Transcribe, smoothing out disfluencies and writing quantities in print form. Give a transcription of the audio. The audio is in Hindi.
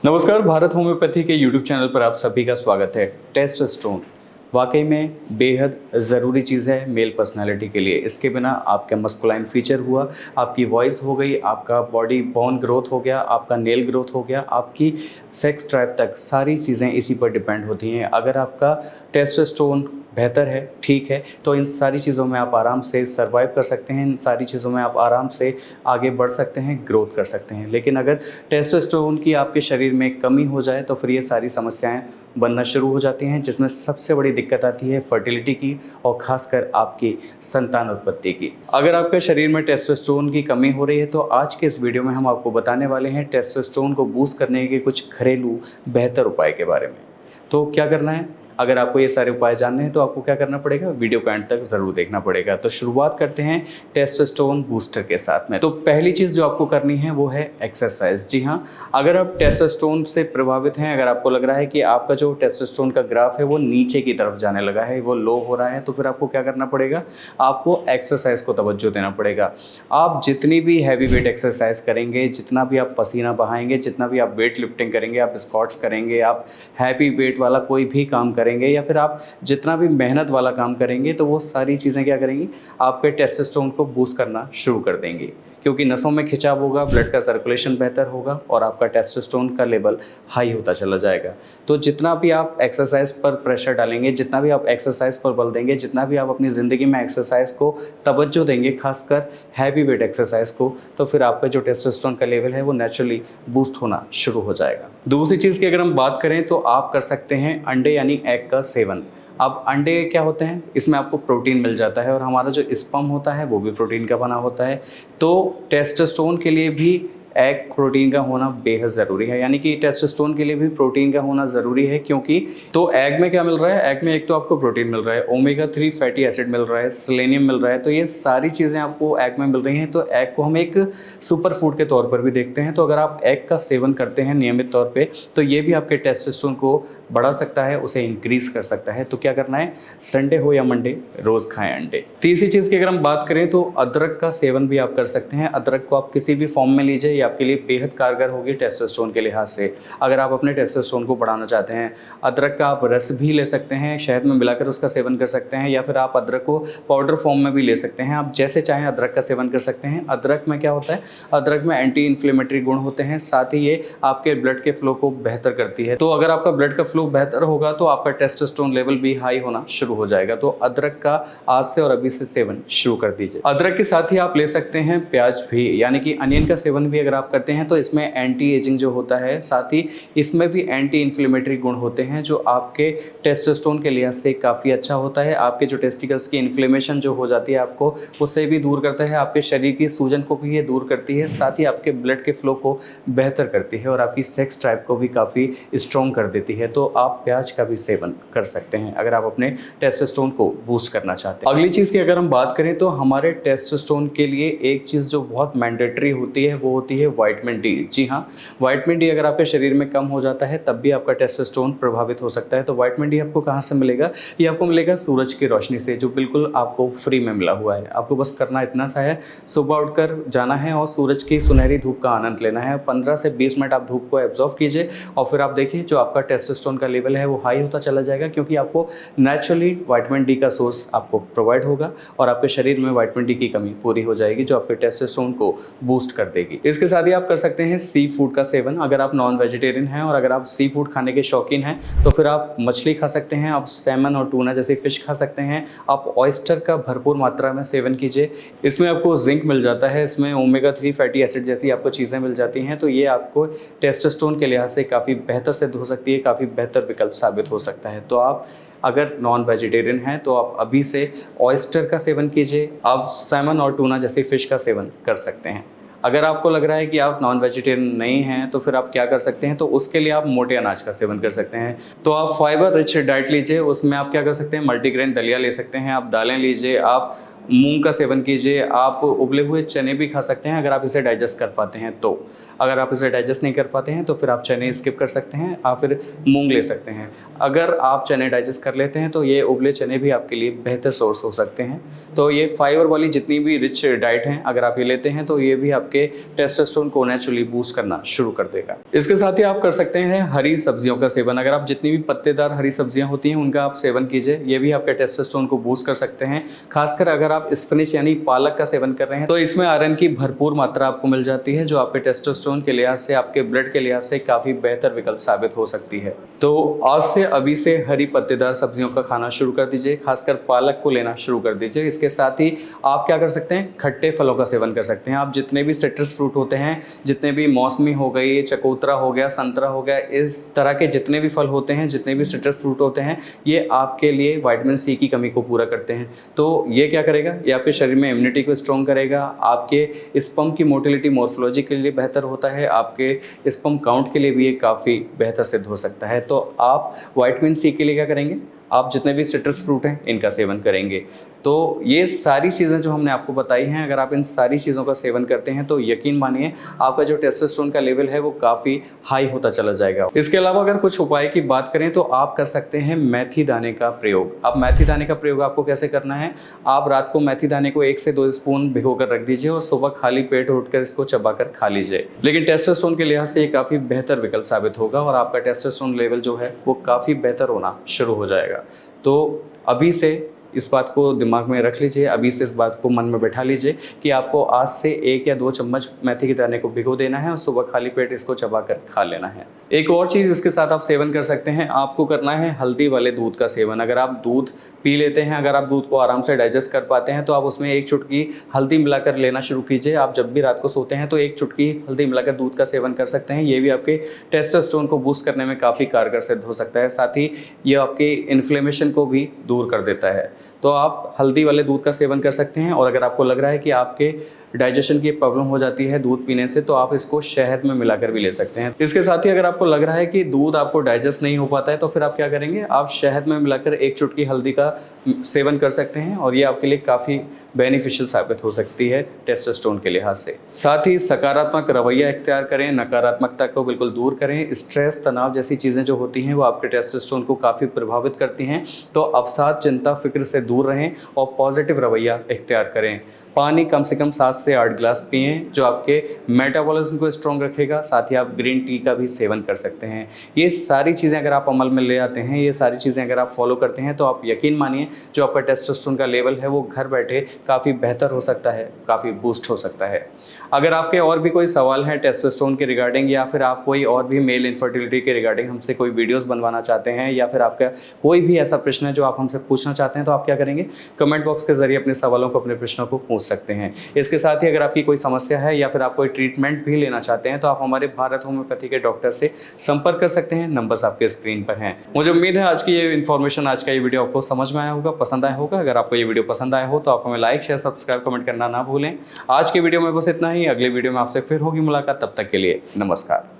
नमस्कार, भारत होम्योपैथी के यूट्यूब चैनल पर आप सभी का स्वागत है। टेस्टोस्टेरोन वाकई में बेहद ज़रूरी चीज़ है मेल पर्सनालिटी के लिए। इसके बिना आपका मस्कुलाइन फीचर हुआ, आपकी वॉइस हो गई, आपका बॉडी बोन ग्रोथ हो गया, आपका नेल ग्रोथ हो गया, आपकी सेक्स ड्राइव तक सारी चीज़ें इसी पर डिपेंड होती हैं। अगर आपका टेस्टोस्टेरोन बेहतर है, ठीक है, तो इन सारी चीज़ों में आप आराम से सर्वाइव कर सकते हैं, इन सारी चीज़ों में आप आराम से आगे बढ़ सकते हैं, ग्रोथ कर सकते हैं। लेकिन अगर टेस्टोस्टेरोन की आपके शरीर में कमी हो जाए तो फिर ये सारी समस्याएं बनना शुरू हो जाती हैं, जिसमें सबसे बड़ी दिक्कत आती है फर्टिलिटी की और ख़ासकर आपकी संतान उत्पत्ति की। अगर आपके शरीर में टेस्टोस्टेरोन की कमी हो रही है तो आज के इस वीडियो में हम आपको बताने वाले हैं टेस्टोस्टेरोन को बूस्ट करने के कुछ घरेलू बेहतर उपाय के बारे में। तो क्या करना है? अगर आपको ये सारे उपाय जानने हैं तो आपको क्या करना पड़ेगा, वीडियो को एंड तक ज़रूर देखना पड़ेगा। तो शुरुआत करते हैं टेस्टोस्टेरोन बूस्टर के साथ में। तो पहली चीज़ जो आपको करनी है वो है एक्सरसाइज। जी हाँ, अगर आप टेस्टोस्टेरोन से प्रभावित हैं, अगर आपको लग रहा है कि आपका जो टेस्टोस्टेरोन का ग्राफ है वो नीचे की तरफ जाने लगा है, वो लो हो रहा है, तो फिर आपको क्या करना पड़ेगा, आपको एक्सरसाइज को तवज्जो देना पड़ेगा। आप जितनी भी हैवी वेट एक्सरसाइज करेंगे, जितना भी आप पसीना बहाएंगे, जितना भी आप वेट लिफ्टिंग करेंगे, आप स्क्वाट्स करेंगे, आप हैवी वेट वाला कोई भी काम करेंगे या फिर आप जितना भी मेहनत वाला काम करेंगे, तो वो सारी चीज़ें क्या करेंगी, आपके टेस्टोस्टेरोन को बूस्ट करना शुरू कर देंगी। क्योंकि नसों में खिंचाव होगा, ब्लड का सर्कुलेशन बेहतर होगा और आपका टेस्टोस्टेरोन का लेवल हाई होता चला जाएगा। तो जितना भी आप एक्सरसाइज पर प्रेशर डालेंगे, जितना भी आप एक्सरसाइज पर बल देंगे, जितना भी आप अपनी ज़िंदगी में एक्सरसाइज को तवज्जो देंगे, खासकर हैवी वेट एक्सरसाइज को, तो फिर आपका जो टेस्टोस्टेरोन का लेवल है वो नेचुरली बूस्ट होना शुरू हो जाएगा। दूसरी चीज़ की अगर हम बात करें तो आप कर सकते हैं अंडे यानी एग का सेवन। अब अंडे क्या होते हैं, इसमें आपको प्रोटीन मिल जाता है और हमारा जो स्पर्म होता है वो भी प्रोटीन का बना होता है। तो टेस्टोस्टेरोन के लिए भी एग प्रोटीन का होना बेहद ज़रूरी है, यानी कि टेस्टोस्टेरोन के लिए भी प्रोटीन का होना ज़रूरी है। क्योंकि तो एग में क्या मिल रहा है, एग में एक तो आपको प्रोटीन मिल रहा है, ओमेगा 3 फैटी एसिड मिल रहा है, सेलेनियम मिल रहा है, तो ये सारी चीज़ें आपको एग में मिल रही हैं। तो एग को हम एक सुपर फूड के तौर पर भी देखते हैं। तो अगर आप एग का सेवन करते हैं नियमित तौर पर, तो ये भी आपके टेस्टोस्टेरोन को बढ़ा सकता है, उसे इंक्रीज कर सकता है। तो क्या करना है, संडे हो या मंडे, रोज़ खाएं अंडे। तीसरी चीज़ की अगर हम बात करें तो अदरक का सेवन भी आप कर सकते हैं। अदरक को आप किसी भी फॉर्म में लीजिए, ये आपके लिए बेहद कारगर होगी टेस्टोस्टेरोन के लिहाज से। अगर आप अपने टेस्टोस्टेरोन को बढ़ाना चाहते हैं, अदरक का आप रस भी ले सकते हैं, शहद में मिलाकर उसका सेवन कर सकते हैं, या फिर आप अदरक को पाउडर फॉर्म में भी ले सकते हैं। आप जैसे चाहें अदरक का सेवन कर सकते हैं। अदरक में क्या होता है, अदरक में एंटी इन्फ्लेमेटरी गुण होते हैं, साथ ही ये आपके ब्लड के फ्लो को बेहतर करती है। तो अगर आपका ब्लड का फ्लो बेहतर होगा तो आपका टेस्टोस्टेरोन लेवल भी हाई होना शुरू हो जाएगा। तो अदरक का आज से और अभी से सेवन शुरू कर दीजिए। अदरक के साथ ही आप ले सकते हैं प्याज भी, यानी कि अनियन का सेवन भी अगर आप करते हैं तो इसमें एंटी एजिंग जो होता है, साथ ही इसमें भी एंटी इन्फ्लेमेटरी गुण होते हैं, जो आपके टेस्टोस्टेरोन के लिहाज से काफ़ी अच्छा होता है। आपके जो टेस्टिकल्स की इन्फ्लेमेशन जो हो जाती है आपको उससे भी दूर करता है, आपके शरीर की सूजन को भी ये दूर करती है, साथ ही आपके ब्लड के फ्लो को बेहतर करती है और आपकी सेक्स ड्राइव को भी काफ़ी स्ट्रॉन्ग कर देती है। तो आप प्याज का भी सेवन कर सकते हैं अगर आप अपने टेस्टोस्टेरोन को बूस्ट करना चाहते हैं। अगली चीज़ की अगर हम बात करें तो हमारे टेस्टोस्टेरोन के लिए एक चीज़ जो बहुत मैंडेटरी होती है वो होती है विटामिन डी। जी हाँ, विटामिन डी अगर आपके शरीर में कम हो जाता है तब भी आपका टेस्टोस्टेरोन प्रभावित हो सकता है। तो विटामिन डी आपको कहाँ से मिलेगा, ये आपको मिलेगा सूरज की रोशनी से, जो बिल्कुल आपको फ्री में मिला हुआ है। आपको बस करना इतना सा है, सुबह उठकर जाना है और सूरज की सुनहरी धूप का आनंद लेना है। 15 से 20 मिनट आप धूप को एब्जॉर्व कीजिए और फिर आप देखिए जो आपका टेस्टोस्टेरोन का लेवल है वो हाई होता चला जाएगा, क्योंकि आपको नेचुरली विटामिन डी का सोर्स आपको प्रोवाइड होगा और आपके शरीर में विटामिन डी की कमी पूरी हो जाएगी, जो आपके टेस्टोस्टेरोन को बूस्ट कर देगी। इसके साथ ही आप कर सकते हैं सी फूड का सेवन। अगर आप नॉन वेजिटेरियन हैं और अगर आप सी फूड खाने के शौकीन हैं तो फिर आप मछली खा सकते हैं, आप सैमन और टूना जैसी फिश खा सकते हैं, आप ऑयस्टर का भरपूर मात्रा में सेवन कीजिए। इसमें आपको जिंक मिल जाता है, इसमें ओमेगा 3 फैटी एसिड जैसी आपको चीज़ें मिल जाती हैं। तो ये आपको टेस्टोस्टेरोन के लिहाज से काफ़ी बेहतर सिद्ध हो सकती है, काफ़ी बेहतर विकल्प साबित हो सकता है। तो आप अगर नॉन वेजिटेरियन हैं तो आप अभी से ऑयस्टर का सेवन कीजिए, आप सैमन और टूना जैसी फ़िश का सेवन कर सकते हैं। अगर आपको लग रहा है कि आप नॉन वेजिटेरियन नहीं हैं तो फिर आप क्या कर सकते हैं, तो उसके लिए आप मोटे अनाज का सेवन कर सकते हैं। तो आप फाइबर रिच डाइट लीजिए, उसमें आप क्या कर सकते हैं, मल्टीग्रेन दलिया ले सकते हैं, आप दालें लीजिए, आप मूंग का सेवन कीजिए, आप उबले हुए चने भी खा सकते हैं अगर आप इसे डाइजेस्ट कर पाते हैं तो। अगर आप इसे डाइजेस्ट नहीं कर पाते हैं तो फिर आप चने स्किप कर सकते हैं, आप फिर मूंग ले सकते हैं। अगर आप चने डाइजेस्ट कर लेते हैं तो ये उबले चने भी आपके लिए बेहतर सोर्स हो सकते हैं। तो ये फाइबर वाली जितनी भी रिच डाइट हैं, अगर आप ये लेते हैं तो ये भी आपके टेस्टोस्टेरोन को नेचुरली बूस्ट करना शुरू कर देगा। इसके साथ ही आप कर सकते हैं हरी सब्जियों का सेवन। अगर आप जितनी भी पत्तेदार हरी सब्जियां होती हैं उनका आप सेवन कीजिए, ये भी आपके टेस्टोस्टेरोन को बूस्ट कर सकते हैं। खासकर अगर आप स्पिनच यानी पालक का सेवन कर रहे हैं तो इसमें आयरन की भरपूर मात्रा आपको मिल जाती है, जो आपके टेस्टोस्टेरोन के लिहाज से, आपके ब्लड के लिहाज से काफ़ी बेहतर विकल्प साबित हो सकती है। तो आज से अभी से हरी पत्तेदार सब्जियों का खाना शुरू कर दीजिए, खासकर पालक को लेना शुरू कर दीजिए। इसके साथ ही आप क्या कर सकते हैं, खट्टे फलों का सेवन कर सकते हैं। आप जितने भी सिट्रस फ्रूट होते हैं, जितने भी मौसमी हो गई, चकोतरा हो गया, संतरा हो गया, इस तरह के जितने भी फल होते हैं, जितने भी सिट्रस फ्रूट होते हैं, ये आपके लिए विटामिन सी की कमी को पूरा करते हैं। तो ये क्या करेगा, ये आपके शरीर में इम्यूनिटी को स्ट्रॉन्ग करेगा, आपके स्पर्म की मोटिलिटी मॉर्फोलॉजी के लिए बेहतर होता है, आपके स्पर्म काउंट के लिए भी ये काफ़ी बेहतर सिद्ध हो सकता है। तो आप विटामिन सी के लिए क्या करेंगे, आप जितने भी सिट्रस फ्रूट हैं इनका सेवन करेंगे। तो ये सारी चीज़ें जो हमने आपको बताई हैं, अगर आप इन सारी चीज़ों का सेवन करते हैं तो यकीन मानिए आपका जो टेस्टोस्टेरोन का लेवल है वो काफ़ी हाई होता चला जाएगा। इसके अलावा अगर कुछ उपाय की बात करें तो आप कर सकते हैं मेथी दाने का प्रयोग। अब मेथी दाने का प्रयोग आपको कैसे करना है, आप रात को मेथी दाने को 1 से 2 स्पून भिगो कर रख दीजिए और सुबह खाली पेट उठकर इसको चबाकर खा लीजिए। लेकिन टेस्टोस्टेरोन के लिहाज से ये काफ़ी बेहतर विकल्प साबित होगा और आपका टेस्टोस्टेरोन लेवल जो है वो काफ़ी बेहतर होना शुरू हो जाएगा। तो अभी से इस बात को दिमाग में रख लीजिए, अभी से इस बात को मन में बैठा लीजिए कि आपको आज से 1 या 2 चम्मच मेथी के दाने को भिगो देना है और सुबह खाली पेट इसको चबाकर खा लेना है। एक और चीज़ इसके साथ आप सेवन कर सकते हैं, आपको करना है हल्दी वाले दूध का सेवन। अगर आप दूध पी लेते हैं, अगर आप दूध को आराम से डाइजेस्ट कर पाते हैं तो आप उसमें 1 चुटकी हल्दी मिलाकर लेना शुरू कीजिए। आप जब भी रात को सोते हैं तो 1 चुटकी हल्दी मिलाकर दूध का सेवन कर सकते हैं। ये भी आपके टेस्टोस्टेरोन को बूस्ट करने में काफ़ी कारगर सिद्ध हो सकता है। साथ ही ये आपके इन्फ्लेमेशन को भी दूर कर देता है। तो आप हल्दी वाले दूध का सेवन कर सकते हैं। और अगर आपको लग रहा है कि आपके डाइजेशन की प्रॉब्लम हो जाती है दूध पीने से, तो आप इसको शहद में मिलाकर भी ले सकते हैं। इसके साथ ही अगर आपको लग रहा है कि दूध आपको डाइजेस्ट नहीं हो पाता है तो फिर आप क्या करेंगे, आप शहद में मिलाकर 1 चुटकी हल्दी का सेवन कर सकते हैं और ये आपके लिए काफ़ी बेनिफिशियल साबित हो सकती है टेस्टोस्टेरोन के लिहाज से। साथ ही सकारात्मक रवैया इख्तियार करें, नकारात्मकता को बिल्कुल दूर करें। स्ट्रेस, तनाव जैसी चीज़ें जो होती हैं वो आपके टेस्टोस्टेरोन को काफ़ी प्रभावित करती हैं। तो अवसाद, चिंता, फिक्र से दूर रहें और पॉजिटिव रवैया इख्तियार करें। पानी कम से कम 7 से 8 गिलास पिएं, जो आपके मेटाबॉलिज्म को स्ट्रॉन्ग रखेगा। साथ ही आप ग्रीन टी का भी सेवन कर सकते हैं। ये सारी चीज़ें अगर आप अमल में ले आते हैं, ये सारी चीज़ें अगर आप फॉलो करते हैं तो आप यकीन मानिए जो आपका टेस्टोस्टेरोन का लेवल है वो घर बैठे काफ़ी बेहतर हो सकता है, काफ़ी बूस्ट हो सकता है। अगर आपके और भी कोई सवाल हैं टेस्टोस्टेरोन के रिगार्डिंग, या फिर आप कोई और भी मेल इनफर्टिलिटी के रिगार्डिंग हमसे कोई वीडियोस बनवाना चाहते हैं, या फिर आपका कोई भी ऐसा प्रश्न है जो आप हमसे पूछना चाहते हैं, तो आप क्या करेंगे, कमेंट बॉक्स के जरिए अपने सवालों को, अपने प्रश्नों को पूछ सकते हैं। इसके साथ ही अगर आपकी कोई समस्या है या फिर आप कोई ट्रीटमेंट भी लेना चाहते हैं तो आप हमारे भारत होम्योपैथी के डॉक्टर से संपर्क कर सकते हैं। नंबर्स आपके स्क्रीन पर हैं। मुझे उम्मीद है आज की ये इन्फॉर्मेशन, आज का ये वीडियो आपको समझ में आया होगा, पसंद आया होगा। अगर आपको ये वीडियो पसंद आया हो तो आप हमें लाइक, शेयर, सब्सक्राइब, कमेंट करना ना भूलें। आज के वीडियो में बस इतना ही। अगले वीडियो में आपसे फिर होगी मुलाकात। तब तक के लिए नमस्कार।